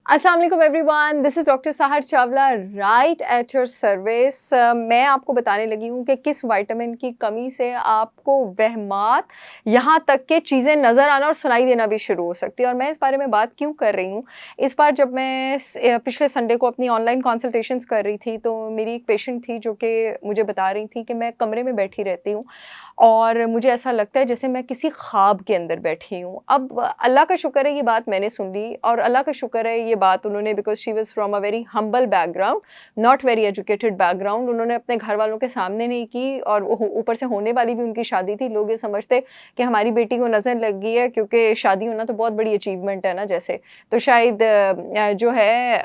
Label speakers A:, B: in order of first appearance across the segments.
A: अस्सलाम वालेकुम everyone, this is doctor सहर Chawla right at your service. मैं आपको बताने लगी हूँ कि किस विटामिन की कमी से आपको वहमात यहाँ तक के चीज़ें नज़र आना और सुनाई देना भी शुरू हो सकती है। और मैं इस बारे में बात क्यों कर रही हूँ, इस बार जब मैं पिछले संडे को अपनी ऑनलाइन कंसल्टेशंस कर रही थी तो मेरी एक पेशेंट थी जो कि मुझे बता रही थी कि मैं कमरे में बैठी रहती हूँ और मुझे ऐसा लगता है जैसे मैं किसी ख्वाब के अंदर बैठी हूँ। अब अल्लाह का शुक्र है ये बात मैंने सुन ली और अल्लाह का शुक्र है ये बात उन्होंने, because she was from a very humble background, not very educated background, उन्होंने अपने घर वालों के सामने नहीं की और ऊपर से होने वाली भी उनकी शादी थी। लोग ये समझते कि हमारी बेटी को नज़र लग गई है क्योंकि शादी होना तो बहुत बड़ी अचीवमेंट है ना जैसे, तो शायद जो है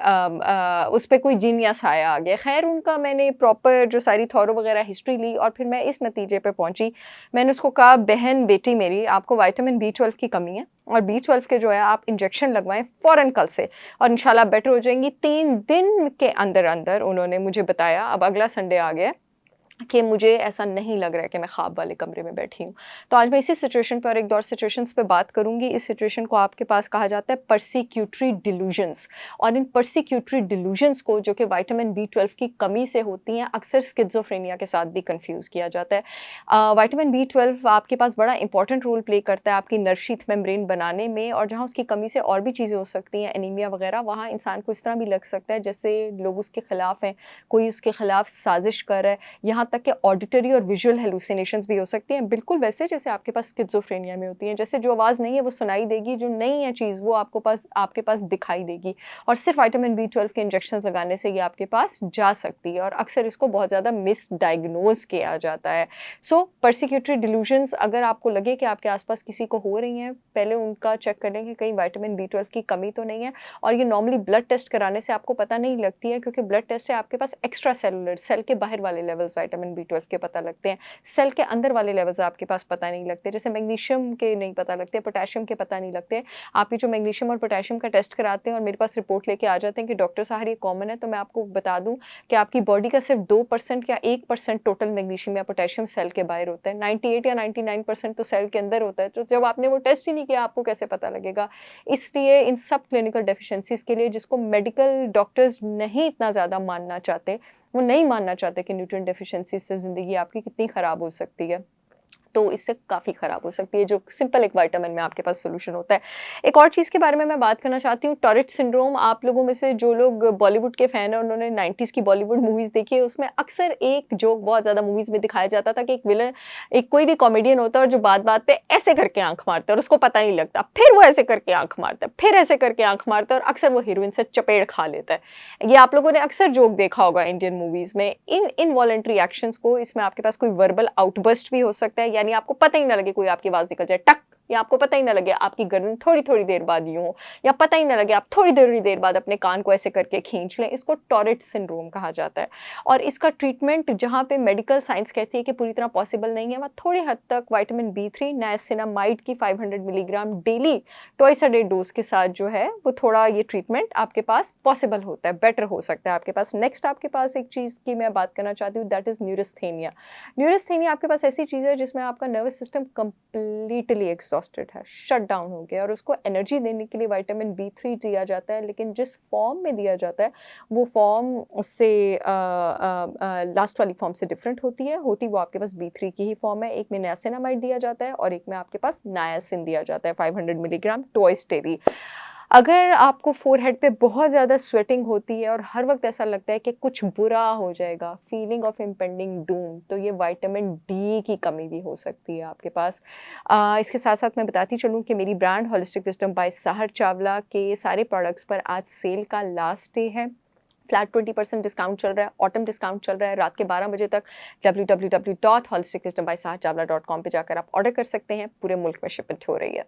A: उस पे कोई जिन या साया आ गया। ख़ैर उनका मैंने प्रॉपर जो सारी थॉरो वगैरह हिस्ट्री ली और फिर मैं इस नतीजे पे पहुँची। मैंने उसको कहा, बहन बेटी मेरी, आपको विटामिन B12 की कमी है और B12 के जो है आप इंजेक्शन लगवाएं फ़ौरन कल से और इंशाल्लाह बेटर हो जाएंगी 3 दिन के अंदर अंदर। उन्होंने मुझे बताया, अब अगला संडे आ गया कि मुझे ऐसा नहीं लग रहा है कि मैं ख्वाब वाले कमरे में बैठी हूँ। तो आज मैं इसी सिचुएशन पर, एक दो और सिचुएशंस पे बात करूँगी। इस सिचुएशन को आपके पास कहा जाता है पर्सिक्यूटरी डिल्यूजन्स, और इन पर्सिक्यूटरी डिल्यूजन्स को, जो कि विटामिन B12 की कमी से होती हैं, अक्सर स्किज़ोफ्रेनिया के साथ भी कन्फ्यूज़ किया जाता है। विटामिन B12 आपके पास बड़ा इंपॉर्टेंट रोल प्ले करता है आपकी नर्व शीथ मेम्ब्रेन बनाने में, और जहाँ उसकी कमी से और भी चीज़ें हो सकती हैं, एनीमिया वगैरह, वहाँ इंसान को इस तरह भी लग सकता है जैसे लोग उसके खिलाफ हैं, कोई उसके खिलाफ साजिश कर रहा है। यहाँ तक कि ऑडिटरी और विजुअल हेलुसिनेशंस भी हो सकती हैं, बिल्कुल वैसे जैसे आपके पास स्किज़ोफ्रेनिया में होती हैं। जैसे जो आवाज़ नहीं है वो सुनाई देगी, जो नहीं है चीज़ वो आपके पास दिखाई देगी, और सिर्फ विटामिन B12 के इंजेक्शंस लगाने से ये आपके पास जा सकती है, और अक्सर इसको बहुत ज़्यादा मिसडायग्नोज किया जाता है। सो पर्सिक्यूटरी डिल्यूजन्स, अगर आपको लगे कि आपके आसपास किसी को हो रही हैं, पहले उनका चेक कर लें कि कहीं विटामिन B12 की कमी तो नहीं है। और ये नॉर्मली ब्लड टेस्ट कराने से आपको पता नहीं लगती है, क्योंकि ब्लड टेस्ट से आपके पास एक्स्ट्रा सेलुलर, सेल के बाहर वाले लेवल्स विटामिन B12 के पता लगते हैं, सेल के अंदर वाले लेवल्स आपके पास पता नहीं लगते। जैसे मैग्नीशियम के नहीं पता लगते, पोटेशियम के पता नहीं लगते। आप ये जो मैग्नीशियम और पोटेशियम का टेस्ट कराते हैं और मेरे पास रिपोर्ट लेके आ जाते हैं कि डॉक्टर साहब ये कॉमन है, तो मैं आपको बता दूं कि आपकी बॉडी का सिर्फ 2% या 1% टोटल मैग्नीशियम या पोटेशियम सेल के बाहर होता है। 98 या 99% तो सेल के अंदर होता है। तो जब आपने वो टेस्ट ही नहीं किया, आपको कैसे पता लगेगा? इसलिए इन सब क्लिनिकल डेफिशिएंसीज के लिए, जिसको मेडिकल डॉक्टर्स नहीं इतना ज़्यादा मानना चाहते, वो नहीं मानना चाहते कि न्यूट्रिएंट डेफिशिएंसी से ज़िंदगी आपकी कितनी ख़राब हो सकती है, तो इससे काफ़ी ख़राब हो सकती है, जो सिंपल एक विटामिन में आपके पास सॉल्यूशन होता है। एक और चीज़ के बारे में मैं बात करना चाहती हूँ, टॉरेट सिंड्रोम। आप लोगों में से जो लोग बॉलीवुड के फ़ैन हैं, उन्होंने 90s की बॉलीवुड मूवीज़ देखी है, उसमें अक्सर एक जोक बहुत ज़्यादा मूवीज़ में दिखाया जाता था कि एक विलन, एक कोई भी कॉमेडियन होता है और जो बात-बात पे ऐसे करके आँख मारता है और उसको पता नहीं लगता। फिर वो ऐसे करके आँख मारता है, फिर ऐसे करके आँख मारता है और अक्सर वो हीरोइन से चपेट खा लेता है। ये आप लोगों ने अक्सर जोक देखा होगा इंडियन मूवीज़ में। इन इनवॉलंटरी एक्शंस को, इसमें आपके पास कोई वर्बल आउटबर्स्ट भी हो सकता है, यानी आपको पता ही ना लगे कोई आपकी आवाज़ निकल जाए टक, या आपको पता ही ना लगे आपकी गर्दन थोड़ी-थोड़ी देर बाद यूँ हो, या पता ही ना लगे आप थोड़ी देर बाद अपने कान को ऐसे करके खींच लें। इसको टॉरेट सिंड्रोम कहा जाता है, और इसका ट्रीटमेंट जहाँ पे मेडिकल साइंस कहती है कि पूरी तरह पॉसिबल नहीं है, वहाँ थोड़ी हद तक विटामिन B3 नाइसिनामाइड की 500 milligram daily twice a day dose के साथ जो है वो थोड़ा ये ट्रीटमेंट आपके पास पॉसिबल होता है, बेटर हो सकता है आपके पास। नेक्स्ट आपके पास एक चीज़ की मैं बात करना चाहती हूँ, दैट इज़ न्यूरोस्थेनिया। न्यूरोस्थेनिया आपके पास ऐसी चीज़ है जिसमें आपका नर्वस सिस्टम कंप्लीटली एग्जॉस्टेड है, शट डाउन हो गया, और उसको एनर्जी देने के लिए विटामिन B3 दिया जाता है, लेकिन जिस फॉर्म में दिया जाता है वो फॉर्म उससे लास्ट वाली फॉर्म से डिफरेंट होती वो आपके पास B3 की ही फॉर्म है। एक में नियासिनामाइड दिया जाता है और एक में आपके पास नायासिन दिया जाता है 500 मिलीग्राम ट्वाइस डेली। अगर आपको फोरहेड पे बहुत ज़्यादा स्वेटिंग होती है और हर वक्त ऐसा लगता है कि कुछ बुरा हो जाएगा, फीलिंग ऑफ इम्पेंडिंग डूम, तो ये विटामिन D की कमी भी हो सकती है आपके पास। इसके साथ साथ मैं बताती चलूँ कि मेरी ब्रांड होलिस्टिक विज़डम बाय सहर चावला के सारे प्रोडक्ट्स पर आज सेल का लास्ट डे है। फ्लैट 20% डिस्काउंट चल रहा है, ऑटम डिस्काउंट चल रहा है रात के 12 बजे तक। www.holisticwisdombysaharchavla.com पे जाकर आप ऑर्डर कर सकते हैं। पूरे मुल्क में शिपमेंट हो रही है।